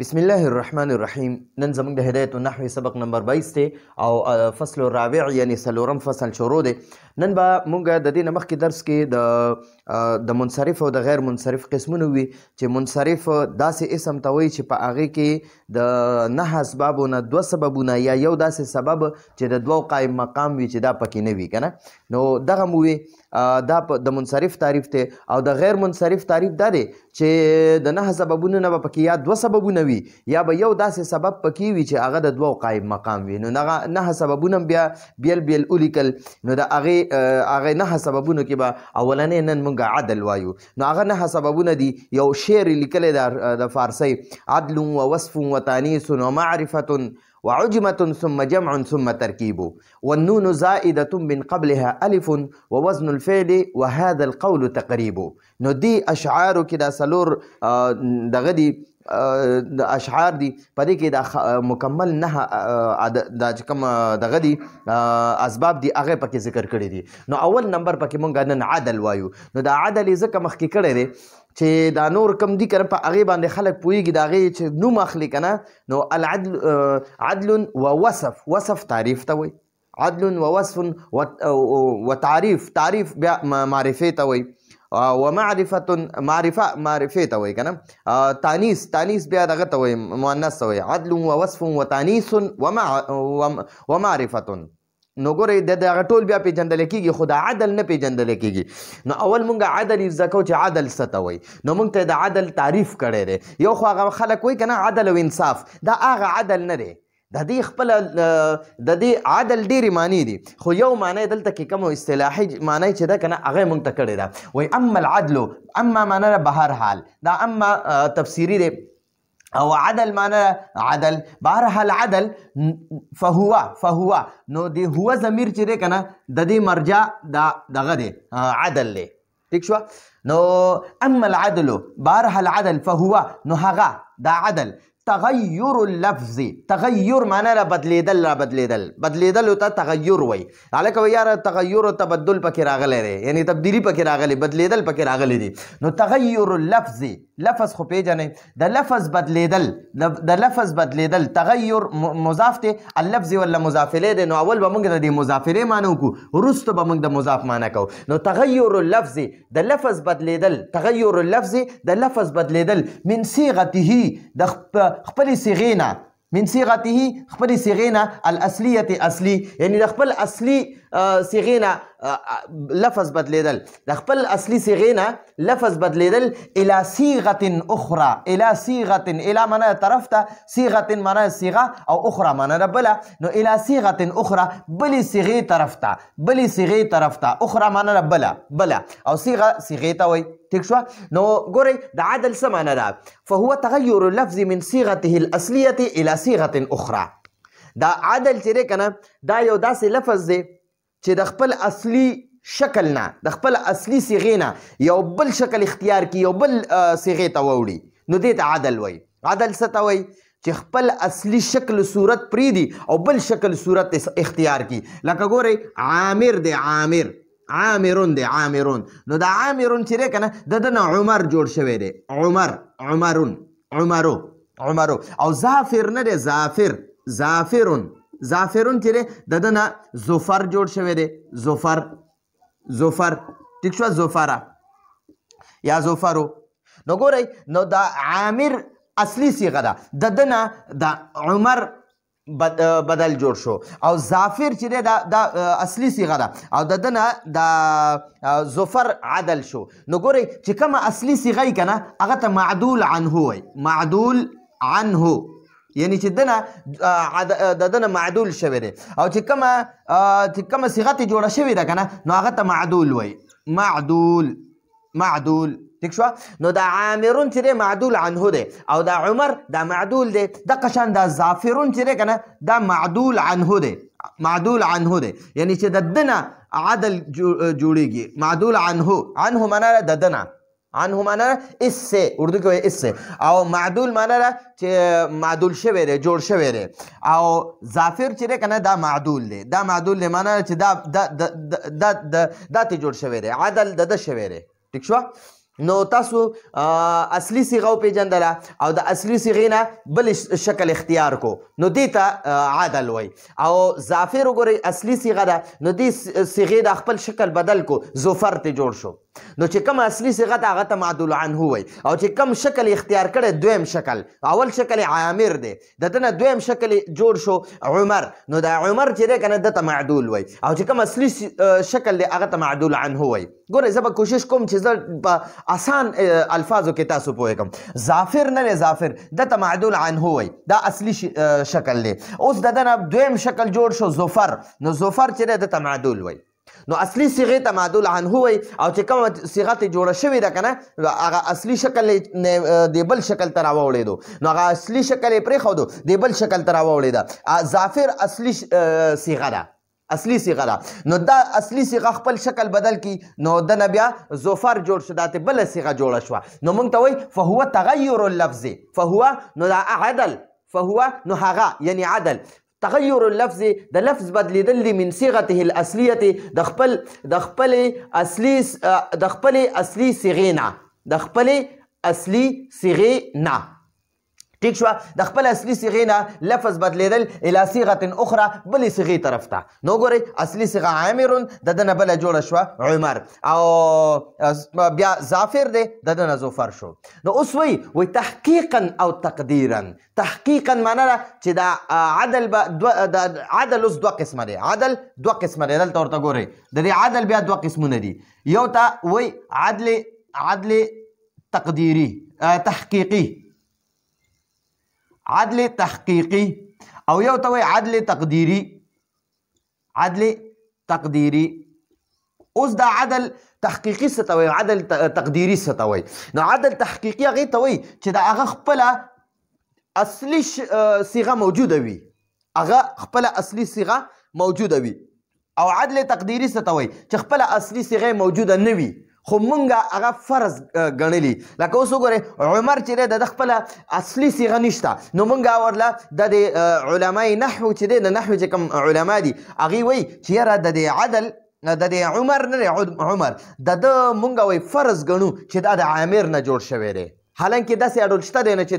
بسم الله الرحمن الرحیم. نن زموږ د هدایت النحو سبق نمبر 22 دی او فصل الرابع یعنی څلورم فصل شروع دی. نن به موږ د دې نه مخکې درس کې د منصرف او د غیر منصرف قسمونه وي چې منصرف داسې اسم ته وایي چې په هغې کې د نهه اسبابو نه دوه سببونه یا یو داسې سبب چې د دوو قایم مقام وي چې دا پکې نه وي که نه. نو دغه مو وي دا د منصرف تعریف دی او د غیر منصرف تعریف دا دی چې د نهه سببونو نه به پکې یا دوه سببونه وي یا به یو داسې سبب پکې وي چې هغه د دوو قایم مقام وي. نو نهه سببونه بیا بیل بیل ولیکل. نو د هغې نهه سببونو کې به اولنی نن موږ عدل وایو. نو هغه نهه سببونه دي. یو شعر لیکلی د فارسۍ: عدل و وصف و تانیس و معرفة وعجمة ثم جمع ثم تركيب والنون زائدة من قبلها ألف ووزن الفعل وهذا القول تقريب. نو دی اشعارو کې دا څلور دغه دي د اشعار دي، په دې کې دا مکمل نه دا چې کوم دغه دي اسباب دي هغه پکې ذکر کړي دي. نو اول نمبر پکې مونږ نن عدل وایو. نو دا عدل یې ځکه مخکې کړی دی چې دا نور کم دي که نه په هغې باندې خلک پوهېږي د هغې چې نوم اخلي که نه. نو عدل و وصف، وصف تعریف ته وایي، عدل و وصف و تعریف بیا معرفې ته وایي، ومعرفة معرفه ته وایي که نه. تانیس بیا دغه ته وایي، مؤنث ته وایي. عدل و وصف و تانیس ومعرفة. نو ګورئ د هغه ټول بیا پیژندلی کېږي خو د عدل نه پیژندلی کېږي. نو اول مونږ عدل یې زده کوو چې عدل څه ته وایي. نو مونږ ته د عدل تعریف کړی دی. یو خو هغه خلک وایي که نه عدل او انصاف، دا هغه عدل نه دی. د دې خپله د دې عدل ډېرې معنی دي خو یو معنی دلته کې کوم اصطلاحي معنی چې ده که نه هغه یې مونږ ته کړې ده. وایي اما العدل، اما معنی ده بهر حال، دا اما تفسیري دی او عدل معنی عدل بهر حال عدل فهو. نو دی هو ضمیر چې دی که نه د دې مرجع دا دغه دی عدل دی. ٹھیک شوه. نو اما العدل بهر حال عدل فهو، نو هغه دا عدل تغیر اللفظ. تغیر معنی را بدلیدل، بدلیدل ته تغیر وایي. هلکه وایي یاره تغیر و تبدل پکې راغلی دی، یعنی تبدیلي پکې راغلی، بدلیدل پکې راغلی دي. نو تغیر اللفظ، لفظ خو پیژنئ، د لفظ بدلیدل، د لفظ بدلیدل. تغیر مضاف دی، اللفظ ولا مضاف الیه دی. نو اول به موږ د دې مضاف الیه معنی وکړو، وروسته به موږ د مضاف معنی کوو. نو تغیر اللفظ د لفظ بدلیدل، تغیر اللفظ د لفظ بدلیدل من صیغته د خپل صیغې نه، من صیغته خپل صیغې نه الاصلیة اصلي، یعنی د خپل اصلي صیغې نه لفظ بدلیدل، د خپل اصلي صیغې نه لفظ بدلیدل الى صیغة اخرى. الى صیغة، الى معنی طرف ته، صیغة معنی صیغه او اخرى معنی بله. نو الى صیغة اخرى بلې صیغې طرف ته، بلې صیغې طرف ته، اخرى معنی بله او صیغه صیغې ته وایي. ٹھیک شوه. نو ګورئ د عدل څه معنی ده؟ فهو تغیر اللفظ من صیغته الاصلیة الى صیغة اخرى. دا عدل چې دی که نه دا یو داسې لفظ دی چې د خپل اصلي شکل نه، د خپل اصلي صیغې نه یو بل شکل اختیار کړي، یو بل صیغې ته ووړي. نو دې ته عدل وایي. عدل څه ته وایي؟ چې خپل اصلي شکل صورت پرېږدي او بل شکل صورت اختیار کړي. لکه ګورئ عامر دی، عامرون دی، عامرون. نو دا عامرون چې دی که نه د ده نه عمر جوړ شوی دی، عمرون، عمرو. او زافر نه دی، زافرون چې دی د ده نه زفر جوړ شوی دی، زفر. ټیک شوه. زفره یا زفرو. نو ګورئ نو دا عامر اصلي صیغه ده، د ده نه د عمر بدل جوړ شو. او زافر چې دی دا اصلي صیغه ده او د ده نه د زفر عدل شو. نو ګورئ چې کومه اصلي صیغه یې که نه هغه ته معدول عنه وایي، معدول عنه، یعنی چې د ده نه معدول شوی دی. او چې کومه صیغه ترې جوړه شوې ده که نه نو هغه ته معدول وایي، معدول. ٹھیک شوه. نو دا عامرون چې دی معدول عنه دی او دا عمر دا معدول دی. دقه شان دا زافرون چې دی که نه دا معدول عنه دی، معدول عنه دی، یعنی چې د ده نه عدل جوړیږي. معدول عنه معنی د ده نه، عنه معنی اس سے، اردو کې وایي اس سے. او معدول معنی ده چې معدول شوی دی، جوړ شوی دی. او زافر چې دی که نه دا معدول دی، دا معدول دی معنی چې دا ترې جوړ شوی دی، عدل د ده شوی دی. ٹھیک شوه. نو تاسو اصلي صيغه وپېژندله او د اصلي صيغې نه بل شکل اختیار کو نو دې ته عدل وای او ظافر وګورئ اصلي صيغه ده نو دې صيغې د خپل شکل بدل کو ظفر ته جوړ شو نو چې کوم اصلي صيغه ده هغه ته معدول عنه وای او چې کوم شکل اختیار کړي دویم شکل اول شکل عامر دی دته نه دویم شکل جوړ شو عمر نو دا عمر چې دی کنه دته معدول وای او چې کوم اصلي شکل دی هغه ته معدول عنه وای ګوره زه به کوشش کوم چې زه آسان الفاظو کې تاسو پوهیږم ظافر نه ظافر دته معدول عنه وای دا اصلي شکل دی اوس دته نه دویم شکل جوړ شو ظفر نو ظفر چې دی دته معدول وای نو اصلي صيغه ته معدول عنه وای او چې کومه صيغه ته جوړه شوې ده کنه هغه اصلي شکل د بل شکل ته راوړېدو نو هغه اصلي شکل یې پرېښودو د بل شکل ته راوړېده ظافر اصلي صيغه ده اصلي صيغه ده نو دا اصلي صيغه خپل شکل بدل کی نو د بیا ظفر جوړ شو داته بل صيغه جوړه شو نو موږ ته وای فهو تغیر اللفظ فهو نو دا عدل فهو نو هغه یعنی عدل تغیر اللفظ د لفظ بدلیدل من صيغته الاصليه د خپل اصلي صيغه د خپل اصلي صيغه نه ٹھیک شو د خپل اصلي صيغه نه لفظ بدلیدل الى صيغه اخرى بل صيغه طرف ته نو ګورئ اصلي صيغه عامر د دنه بل جوړه شو عمر او بیا ظافر دی د دنه ظفر شو نو اوس وی تحقیقا او تقدیرا تحقیقا معنی چې دا عدل اوس دوه قسمه دی عدل دوه قسمه دی دلته ورته ګورئ د دې عدل بیا دوه قسمونه دي یو ته وی عدل تقدیری تحقیقی عدل تحقیقی او یو ته وای عدل تقدیری عدل تقدیری اوس دا عدل تحقیقی څه ته وای عدل تقدیری څه ته وای نو عدل تحقیقی هغې ته وای چې د هغه خپله اصلي صيغه موجوده وي هغه خپله اصلي صيغه موجوده وي او عدل تقدیری څه ته وای چې خپله اصلي صيغه موجوده نه وي خو مونږه هغه فرض ګڼلي لکه اوس وګورئ عمر چې دی د خپله اصلي صيغه نشته نو مونږه ورله د علمای نحو چې دی د نحو چې کوم علما دي هغوی وایي چې یاره د دې عدل د دې عمر نه دی عمر د ده مونږه وایي فرض ګڼو چې دا د عامر نه جوړ شوی دی حالانکه داسې اډول شته دی نه چې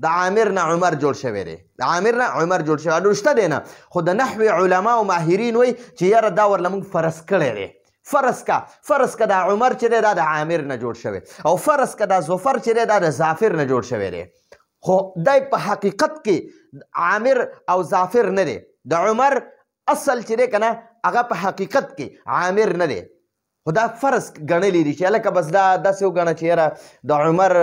د عامر نه عمر جوړ شوی دی د عامر نه عمر جوړ شوی اډول شته دی نه خو د نحو علما او ماهرین وایي چې یاره دا ورله مونږ فرض کړی دی فرض کا دا عمر چې دی دا د عامر نه جوړ شوی او فرض کا دا ظفر چې دی دا د ظافر نه جوړ شوی دی خو دی په حقیقت کې عامر او ظافر نه دی د عمر اصل چې دی که نه هغه په حقیقت کې عامر نه دی خو دا فرض ګڼلی دي چې هلکه بس دا داسې وګڼه چې یاره د عمر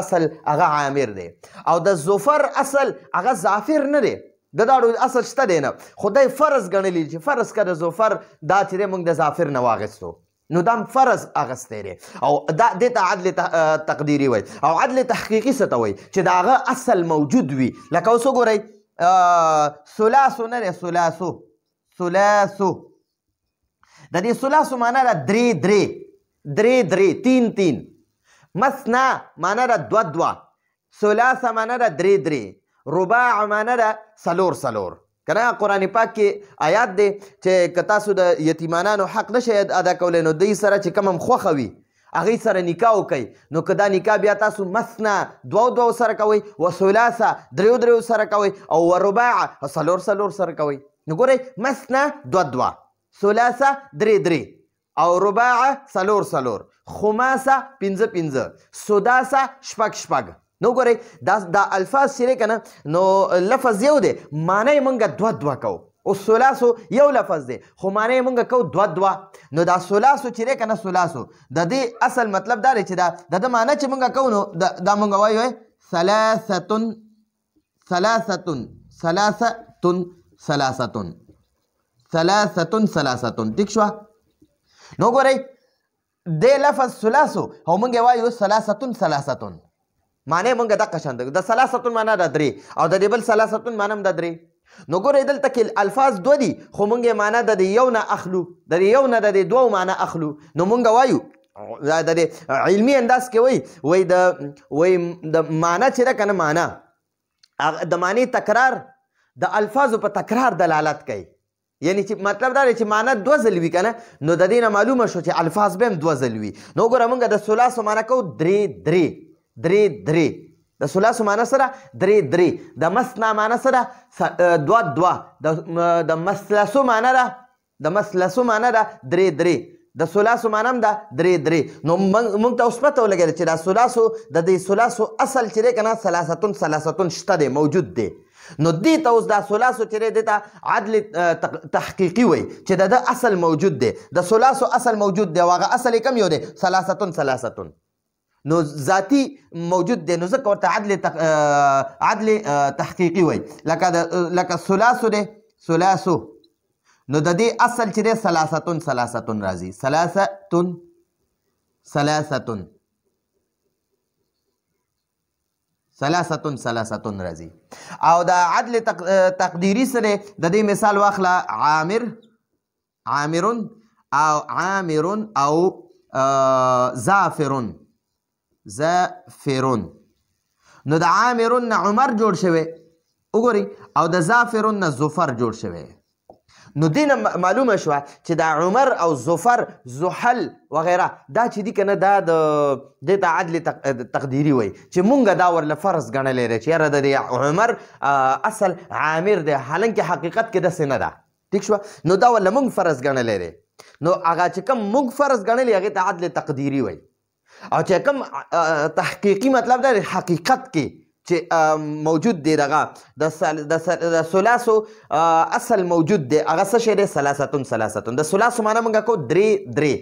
اصل هغه عامر دی او د ظفر اصل هغه ظافر نه دی د داړو اصل شته دی نه خو دی فرض ګڼلی چې فرض که د ظفر دا چې دی موږ د ظافر نه واخیستو نو دا فرض اخیستی دی او دې ته عدل تقدیري وایي او عدل تحقیقي څه ته وایي چې د هغه اصل موجود وي لکه اوس وګورئ ثلاثو نه دی ثلاثو د دې ثلاثو معنی ده درې تین مثنا معنی ده دوه ثلاثه معنی ده درې رباع معنی ده څلور کنه قرآن پاک کې آیات دی چې که تاسو د یتیمانانو حق نشئ ادا کولی نو دوی سره چې کوم هم خوښه وي هغوی سره نکاح وکئ نو که دا نکاح بیا تاسو مثنا دوه سره کوئ و ثلاثه دریو سره کوئ او و رباع څلور سره کوئ نو ګورئ مثنا دوه ثلاثه درې او رباع څلور خماسه پنځه سداسه شپږ نو ګورئ دا الفاظ چې دی که نه نو لفظ یو دی معنی یې مونږ دوه کوو او ثلاثو یو لفظ دی خو معنی یې مونږ کوو دوه نو دا ثلاثو چې دی که نه ثلاثو د دې اصل مطلب دا دی چې د ده معنی چې مونږ کوو نو دا مونږ وایو ثلاثتن ټیک شوه نو ګورئ دې لفظ ثلاثو او مونږ وایو ثلاثتن معنی مونږ دقه شان ده د ثلاثتن معنی ده درې او د دې بل ثلاثتن معنی هم ده درې نو ګورئ دلته کې الفاظ دوه دي خو مونږ یې معنی د دې یو نه اخلو د دې یو نه د دې دوو معنی اخلو نو مونږ وایو د دې علمي انداز کې وایي د معنی چې ده که نه معنی د معنی تکرار د الفاظو په تکرار دلالت کوي یعنی چې مطلب دا دی چې معنی دوه ځل وي که نه نو د دې نه معلومه شو چې الفاظ به هم دوه ځل وي نو وګوره موږ د ثلاثو معنی کوو درې د ثلاثو معنی سره درې د مثنا معنی سره دوه د مثلثو معنی ده درې د ثلاثو معنی هم ده درې نو موږ ته اوس پته ولګېده چې دا ثلاثو د دې ثلاثو اصل چې دی که نه ثلاثتون شته دی موجود دی نو دې ته اوس دا ثلاثو چې دی دې ته عدل تحقیقي وایي چې د ده اصل موجود دی د ثلاثو اصل موجود دی او هغه اصل یې کم یو دی ثلاثتون نو ذاتی موجود دی نو ځکه ورته عدل تحقیقي وایي لکه ثلاثو دی ثلاثو نو د دې اصل چې دی ثلاثتون راځي ثلاثتون راځي او د عدل تقدیری سره د دې مثال واخله عامرون او زافرون نو د عامرون نه عمر جوړ شوی وګورئ او د زافرون نه زفر جوړ شوی نو دینه معلومه شوه چې دا عمر او زفر زحل وغیره دا چې دي که نه دا دې ته عدل تقدیري وایي چې مونږ دا ورله فرض ګڼلی دی چې یاره د دې عمر اصل عامر دی حالانکه حقیقت کې داسې نه ده ټیک شوه نو دا ورله مونږ فرض ګڼلی دی نو هغه چې کوم مونږ فرض ګڼلی هغې ته عدل تقدیري وایي او چې کوم تحقیقي مطلب دی حقیقت کې چې موجود دی دغه د ثلاثو اصل موجود دی هغه څه شی دی ثلاثتون د ثلاثو معنی موږ کوو درې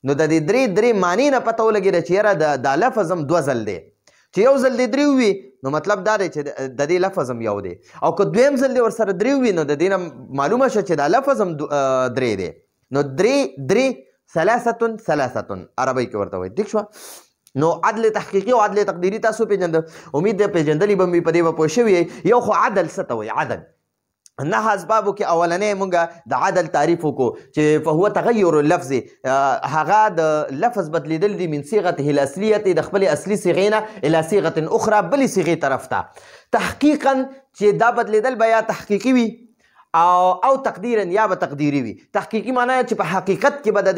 نو د دې درې معنی نه پته ولګېده چې یاره دا لفظ هم دوه ځل دی چې یو ځل دی درې وي نو مطلب دا دی چې د دې لفظ هم یو دی او که دویم ځل دی ورسره درې وي نو د دې نه معلومه شوه چې دا لفظ هم درې دی نو درې ثلاثتون عربی کې ورته وایي ټیک شوه نو عدل تحقیقي او عدل تقدیري تاسو پیژنده امید دی پیژندلی به مې په دې به پوه شوي یو خو عدل څه ته وایي عدل نه اسبابو کې اولنۍ مونږ د عدل تعریف وکړو چې فهو تغیر اللفظ هغه د لفظ بدلیدل دي من صيغته الاصلیه د خپلې اصلي صیغې نه الى صيغه اخرى بلې صیغې طرف ته تحقیقا چې دا بدلیدل به یا تحقیقي وي او تقدیرا یا به تقدیری وي تحقیقي معنی چې په حقیقت کې به د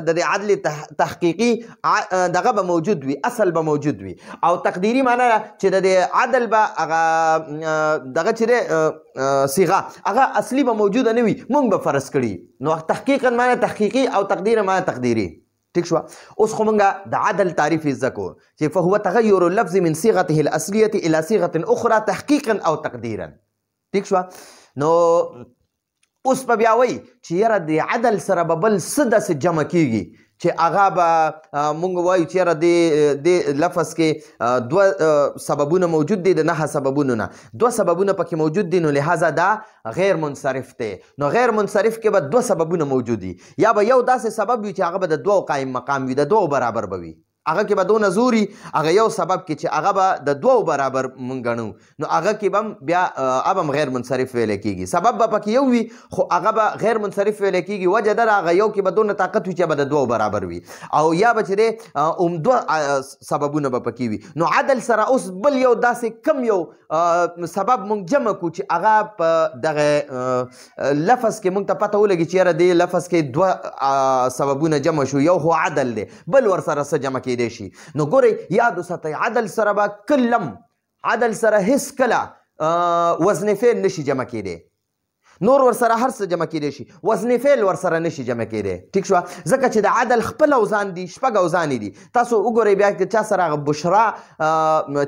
دې عدل تحقیقي دغه به موجود وي اصل به موجود وي او تقدیری معنی چې د دې عدل به هغه دغه چې صیغه هغه اصلي به موجوده نه وي مونږ به فرض کړي نو تحقیقا معنی تحقیقي او تقدیرا معنی تقدیری ٹھیک شو اوس خو مونږه د عدل تعریف زکو چې فهو تغیر اللفظ من صيغته الاصليه الى صيغه اخرى تحقيقا او تقديرا ٹھیک شو نو اوس په بیا وایي چې یاره د عدل سره به بل څه داسې جمع کیږي چې هغه به مونږ وایو چې یاره د لفظ کې دوه سببونه موجود دي د نهه سببونو نه دوه سببونه پکې موجود دي نو لهذا دا غیر منصرف دی نو غیر منصرف کې به دوه سببونه موجود دي یا به یو داسې سبب وي چې هغه به د دوو قایم مقام وي د دوو برابر به وي هغه کې به دونه زوري هغه یو سبب کې چې هغه به د دوو برابر مونږ ګڼو نو هغه کې به بیا اب هم غیر منصرف ویلی کېږي سبب به پکې یو وي خو هغه به غیر منصرف ویلی کېږي وجه ده هغه یو کې به دونه طاقت وي چې به د دوو برابر وي او یا به چې دی دوه سببونه به پکې وي نو عدل سره اوس بل یو داسې کم یو سبب مونږ جمع کړو چې هغه په دغه لفظ کې مونږ ته پته ولګي چې یاره دې لفظ کې دوه سببونه جمع شو یو خو عدل دی بل ورسره څه جمع کېدی شي نو ګورئ یاد وساتئ عدل سره به کلم عدل سره هیڅ کله وزن فعل نشي جمع کېدی نور ورسره هر څه جمع کېدی شي وزن فعل ورسره نشي جمع کېدی ټیک شوه ځکه چې د عدل خپل اوزان دي شپږ اوزانې دي تاسو وګورئ بیا که چا سره هغه بشرا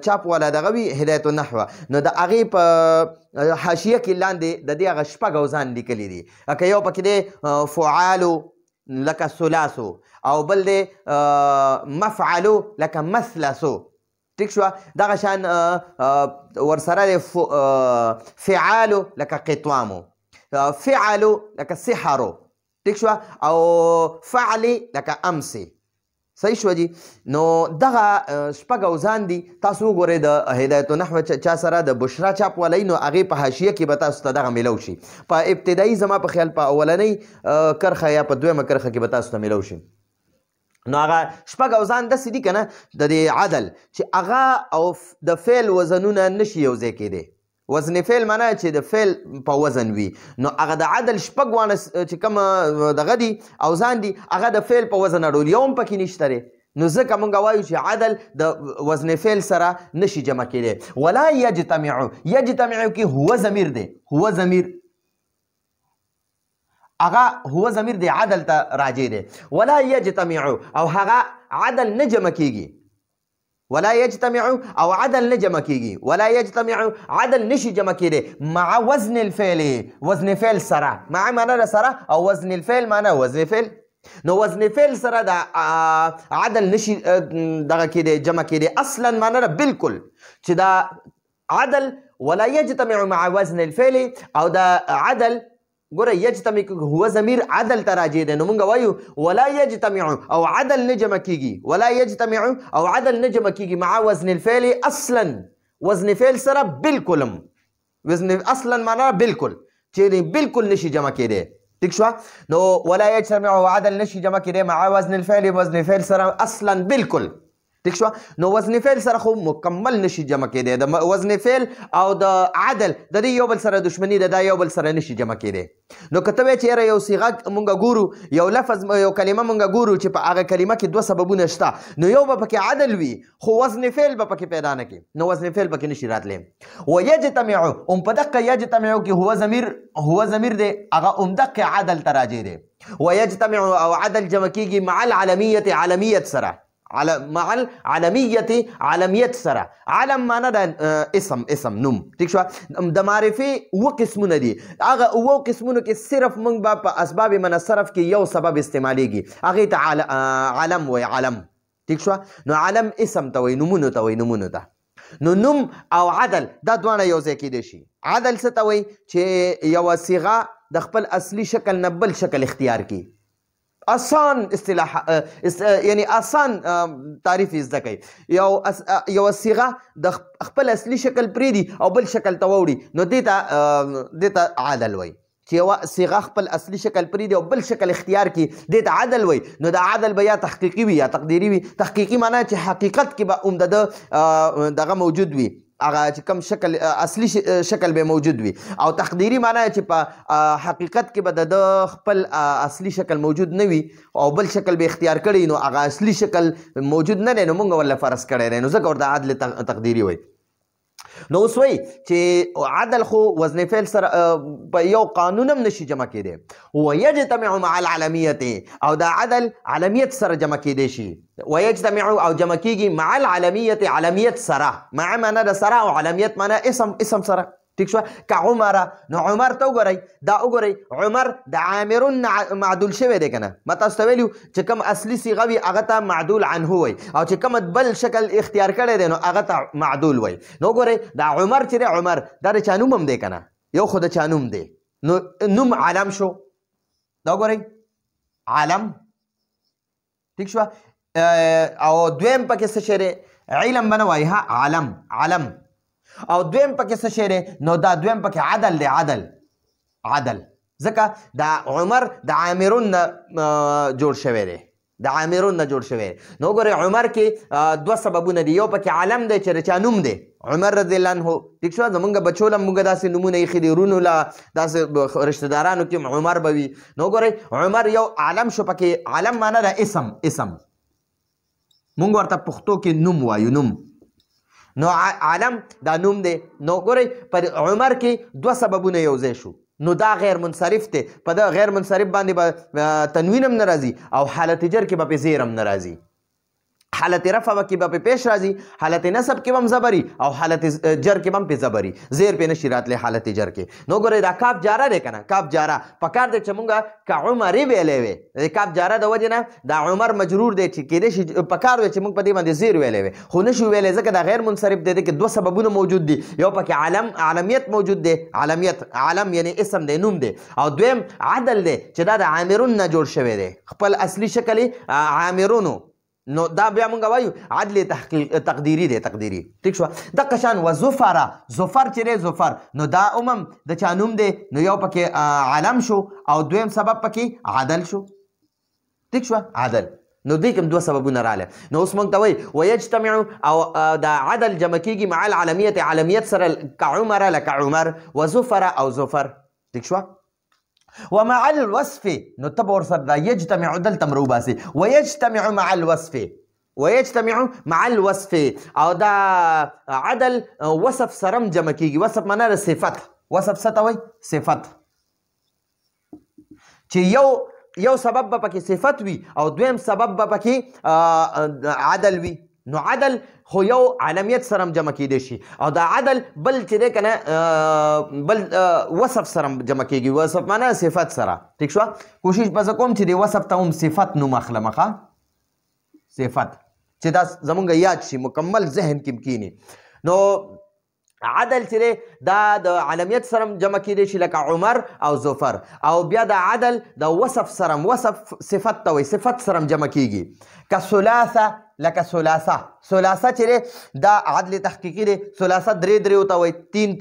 چاپ والا دغه وي هدایت النحوه نو د هغې په حاشیه کې لاندې د دې هغه شپږ اوزان لیکلي دي که یو پکې دی فعالو لکه ثلاثو او بل دی مفعلو لکه مثلثو ٹھیک شو دغه شان ورسره دی فعالو لکه قطوامو فعلو لکه سحرو ٹھیک شو او فعلی لکه امسی صحیح شو جی نو دغه شپږ اوزان دي تاسو وګورئ د هدایت النحو چا سره د بشرا چاپ والی نو هغې په حاشیه کې به تاسو ته دغه میلو شي په ابتدایي زما په خیال په اولنۍ کرښه یا په دویمه کرښه کې به تاسو ته میلو شي نو هغه شپږ اوزان داسې دي که نه د دې عدل چې هغه او د فعل وزنونه نشي یو ځای کېدی وزن فعل معنا چې د فعل په وزن وي نو هغه د عدل شپږ وانه چې کوم دغه دي اوزان دي هغه د فعل په وزن اړول یو هم پکې نشته دی نو ځکه موږ وایو چې عدل د وزن فعل سره نشي جمع کېدی ولا یجتمعو کې هو ضمیر دی هو ضمیر هغه هو ضمیر دی عدل ته راجع دی ولا یجتمعو او هغه عدل نه جمع کېږي ولا يجتمع او عدل نه جمع کیږي ولا يجتمع عدل نشي جمع کېدی مع وزن الفعل وزن فعل سره مع معنا سره او وزن الفعل معنا وزن فعل نو وزن فعل سره د عدل نشي دغه کېدی جمع کېدی اصلا معنا بالکل چې دا عدل ولا يجتمع مع وزن الفعل او دا عدل ګوره یجتمع هو ضمیر عدل ته راجع دی نو موږ وایو ولا یجتمع او عدل نه جمع کیږي ولا یجتمع او عدل نه جمع کیږي مع وزن الفعل اصلا وزن فعل سره بالکلم وزن اصلا معنا بالکل چې بالکل نشي جمع کېدی ٹھیک شو نو ولا یجتمع او عدل نشي جمع کېدی مع وزن الفعل وزن فعل سره اصلا بالکل ٹھیک شو نو وزن فعل سره خو مکمل نشي جمع کېدی د وزن فعل او د عدل د دې یو بل سره دښمنی ده دا یو بل سره نشي جمع کېدی نو کته وی چیرې یو صيغه مونږ ګورو یو لفظ یو کلمه مونږ ګورو چې په هغه کلمه کې دوه سببونه شته نو یو به پکې عدل وي خو وزن فعل به پکې پیدا نه کی نو وزن فعل پکې نشي راتلی ويجتمع په دقه یجتمع کې هو ضمیر دی هغه دقه عدل تراجع دی ويجتمع او عدل جمع کیږي مع العلميه علمیت سره مع العلمية علميت سره علم معنا د اسم نوم ٹھیک شو د معرفي و قسمونه دي هغه و قسمونه کې صرف موږ په اسباب من الصرف کې یو سبب استعماليږي هغه ته علم وي علم ٹھیک شو نو علم اسم ته وي نمونه ته وي نمونه ته نو نوم او عدل دا دواړه یو ځای کېدی شي عدل څه ته وي چې یو صيغه د خپل اصلي شکل نه بل شکل اختیار کړي آسان اصطلاح یعنی آسان تعریف زده کوي یو صيغه د خپل اصلي شکل پریدي او بل شکل ته وړي نو دې ته عدل وایي چې یو صيغه خپل اصلي شکل پریدي او بل شکل اختیار کی دې ته عدل وایي نو دا عدل به یا تحقیقي وي یا تقدیري وي تحقیقي معنی چې حقیقت کې به دغه موجود وي هغه چې کوم شکل اصلي شکل به موجود وي او تقديري معنی چې په حقیقت کې به د خپل اصلي شکل موجود نه وي او بل شکل به اختیار کړي نو هغه اصلي شکل موجود نه دی نو موږ ولا فرض کړی دی نو ځکه ورته عدل تقديري وایي نو اوس وایي چې عدل خو وزن فعل سره په یو قانون هم نشي جمع کېدی ويجتمع مع العلمية او دا عدل علمیت سره جمع کېدی شي ويجتمع او جمع کېږي مع العلمية علمیت سره مع معنا د سره او علمیت معنا اسم سره ٹھیک شو که عمر نو عمر ته وګورئ دا وګورئ عمر د عامرون معدول شوی دی کنه ما تاسو ته ویلو چې کوم اصلي صيغه وي هغه ته معدول عنه وي او چې کوم بل شکل اختیار کړی دی نو هغه ته معدول وي نو وګورئ دا عمر چې عمر دا د چا نوم هم دی کنه یو خو د چا نوم دی نو نوم علم شو دا وګورئ علم ٹھیک شو او دویم پکې څه شی علم بنه وایي ها علم او دویم پکې څه شی دی نو دا دویم پکې عدل دی عدل ځکه دا عمر د عامرون نه جوړ شوی دی د عامرون نه جوړ شوی نو ګورئ عمر کې دوه سببونه دي یو پکې علم دی چې چا نوم دی عمر رضی الله عنه ټیک شو زمونږ بچو له موږ داسې نومونه ایښي دي ورونو له داسې رشته دارانو کې عمر به وي نو ګورئ عمر یو علم شو پکې علم معنا د اسم مونږ ورته پښتو کې نوم وایو نوم نو عالم دا نوم دی نو ګورئ پر عمر کې دوه سببونه یو ځای شو نو دا غیر منصرف دی په دا غیر منصرف باندې به تنوین هم نه راځي او حالت جر کې به زیر هم نه راځي حالت رفع کې به پیش راځي حالت نصب کې هم زبري او حالت جر کې هم په زبري زیر په نشي راتله حالت جر کې نو ګورئ دا کاف جاره دی کنه کاف جاره پکار دی چې مونږه ک عمر ویلې وي کاف جاره د وجه نه دا عمر مجرور دی چې کېدې شي پکار وي چې مونږ په دې باندې زیر ویلې وي خو نشو ویلې ځکه دا غیر منصرف دی کې دوه سببونه موجود دي یو پکې علمیت موجود دی علم یعنی اسم دی نوم دی او دویم عدل دی چې دا د عامرون نه جوړ شوی دی خپل اصلي شکل عامرونو نو دا بیا مونږ وایو عدل تقدیری دی تقدیری ٹھیک شو دغه شان وظفر چې دی ظفر نو دا د چا نوم دی نو یو پکې علم شو او دویم سبب پکې عدل شو ٹھیک شو عدل نو دې کوم دوه سببونه رااله نو اوس موږ ته وایي ویجتمع او دا عدل جمع کېږي مع العلمیت علمیت سره کعمر لکه عمر وزفر او زفر ټیک شوه ومع الوصف نو ته به ورسره دا یجتمع دلته م راوباسې ویجتمع مع الوصف ويجتمع مع الوصف او دا عدل وصف سرم جمع کیږي وصف معنا د صفت وصف څه ته وایي صفت چې یو سبب به پکې صفت وي او دویم سبب به پکې عدل وي نو عدل خو یو علمیت سره هم جمع کیدی شي او دا عدل بل چې دی که نه بل وصف سره هم جمع کیږي وصف معنا صفت سره ټیک شوه کوشش به زه کوم چې د وصف ته هم صفت نوم اخلم ښه صفت چې دا زمونږ یاد شي مکمل ذهن کې کینی نو عدل چې دی دا د علمیت سره جمع کیدی شي لکه عمر او زفر او بیا د عدل د وصف سره وصف صفت ته وایي صفت سره جمع کیږي که ثلاثه لکه ثلاثه چې دی دا عدل تحقیقي دی ثلاثه درې ورته وایي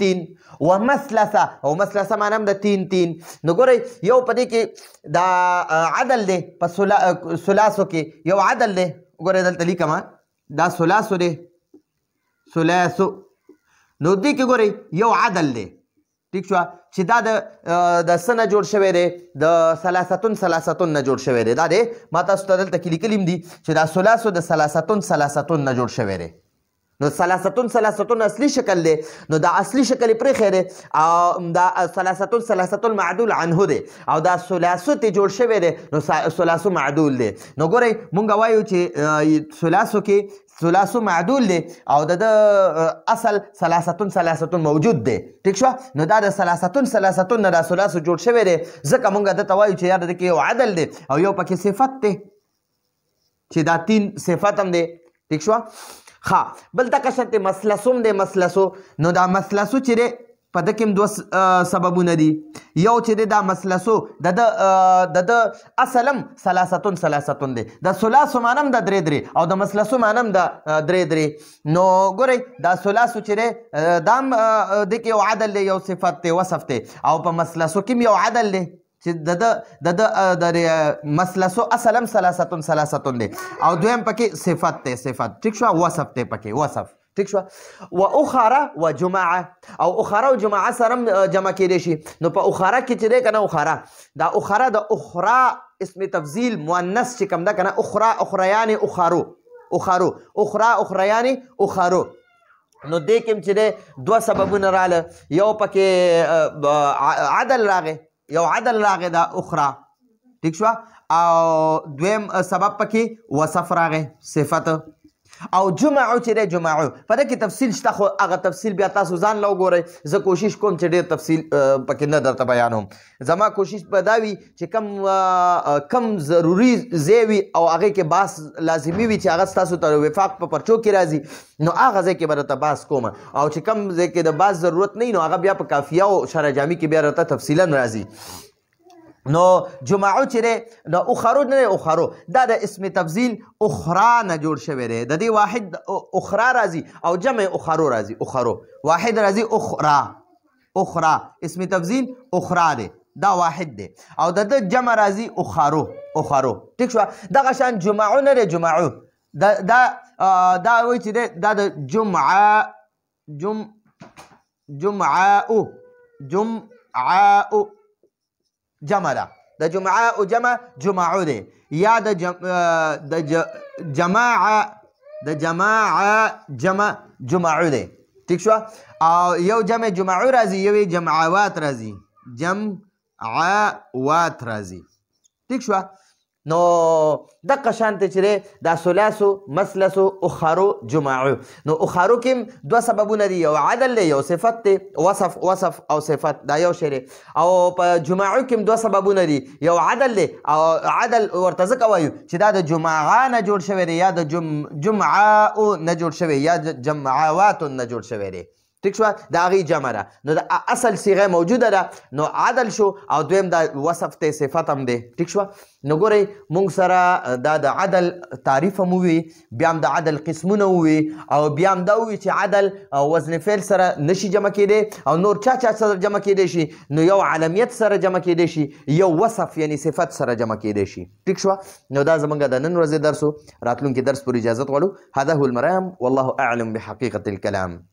تین ومثلثه او مثلثه معنی هم د تین نو ګورئ یو په دې کې دا عدل دی په ثلاثو کې یو عدل دی ګورئ دلته لیکمه دا ثلاثو دی ثلاثو نو دې کې ګورئ یو عدل دی ټیک شوه چې دا د څه نه جوړ شوی دی د ثلاثتون نه جوړ شوی دی دا دی ما تاسو ته دلته کې لیکلي دي چې دا ثلاثو د ثلاثتون نه جوړ شوی دی نو ثلاثتون اصلي شکل دی نو دا اصلي شکل یې پرېښی دی او دا ثلاثتون معدول عنه دی او دا ثلاثو ته جوړ شوی دی نو ثلاثو معدول دی نو ګورئ مونږ وایو چې ثلاثو کې ثلاثو معدول دی او د اصل ثلاثتون موجود دی ټیک شوه نو دا د ثلاثتون نه دا ثلاثو جوړ شوی دی ځکه مونږ دته وایو چې یار د کې یو عدل دی او یو پکې صفت دی چې دا تین صفت هم دی ټیک شوه ښه بل دغه شانتې مثلثوم دی مثلثو نو دا مثلثو چې دی په ده کې هم دوه سببونه دي یو چې دی دا مثلثو د اصل هم ثلاثتون دی د ثلاثو معنی هم د درې او د مثلثو معنی هم د درې نو ګورئ دا ثلاثو چې دی دا هم دې کې یو عدل دی یو صفت دی وصف دی او په مثلثو کې هم یو عدل دی چې د مثلثو اصل هم ثلاثتون دی او دویم پکې صفت دی صفت ټیک شوه وصف دی پکې وصف ټیک شوه و اخره و جماعه او اخره او جماعه سره هم جمع کیدی شي نو په اخره کې چې دی که نه اخره دا اخره د اخرا اسم تفضیل مؤنث چې کوم ده که نه اخریان اخرو اخرا اخریان اخرو نو دې کې چې دی دوه سببونه راغله یو پکې عدل راغی یو عدل راغی دا اخرا ټیک شوه او دویم سبب پکې وصف راغی صفت او جمعو چې دی جمعو په دې کې تفصیل شته خو هغه تفصیل بیا تاسو ځان له وګورئ زه کوشش کوم چې ډېر تفصیل پکې نه درته بیانوم زما کوشش به دا وي چې کم ضروري ځای وي او هغې کې بحث لازمي وي چې هغه ستاسو ته وفاق په پرچو کې راځي نو هغه ځای کې به درته بحث کوم او چې کم ځای کې د بحث ضرورت نه وي نو هغه بیا په کافیه او شرح جامع کې بیا درته تفصیلا راځي نو جمعو چې دی نو اخرو نه دی اخرو دا د اسم تفضیل اخرا نه جوړ شوی دی د دې واحد اخرا راځي او جمع اخرو راځي اخرو واحد راځي اخرا اسم تفضیل اخرا دی دا واحد دی او د جمع راځي اخرو ټیک شوه دغه شان جمعو نه دی جمعو دا وایي چې دی دا د جمعاء جمع ده د جمعاء جمع جمعو دی یا د جماعه جمع جمعو دی ټیک شوه او یو جمع جمعو راځي یو جمعوات راځي ټیک شوه نو دغه شانتې چې دی دا ثلاثو مثلثو اخرو جمعو نو اخرو کې دوه سببونه دي یو عدل دی یو صفت دی وصف او صفت دا یو شی دی او په جمعو کې دوه سببونه دي یو عدل دی او عدل ورته ځکه وایو چې دا د جمعا نه جوړ شوی دی یا د جمعاء نه جوړ شوی یا د جمعوات نه جوړ شوی دی ټیک شو د هغې جمع ده نو د اصل صیغه موجوده ده نو عدل شو او دویم دا وصف ته صفت هم دی ټیک شو نو ګورئ موږ سره دا د عدل تعریف هم ووي بیا هم د عدل قسمونه ووي او بیا هم دا ووي چې عدل وزن فعل سره نشي جمع کېدی او نور چا سره جمع کېدی شي نو یو علمیت سره جمع کېدی شي یو وصف یعنی صفت سره جمع کېدی شي ټیک شو نو دا زمونږ د نن ورځې درس راتلونکي درس پر اجازت غواړو هذا هو المرام والله اعلم بحقيقة الكلام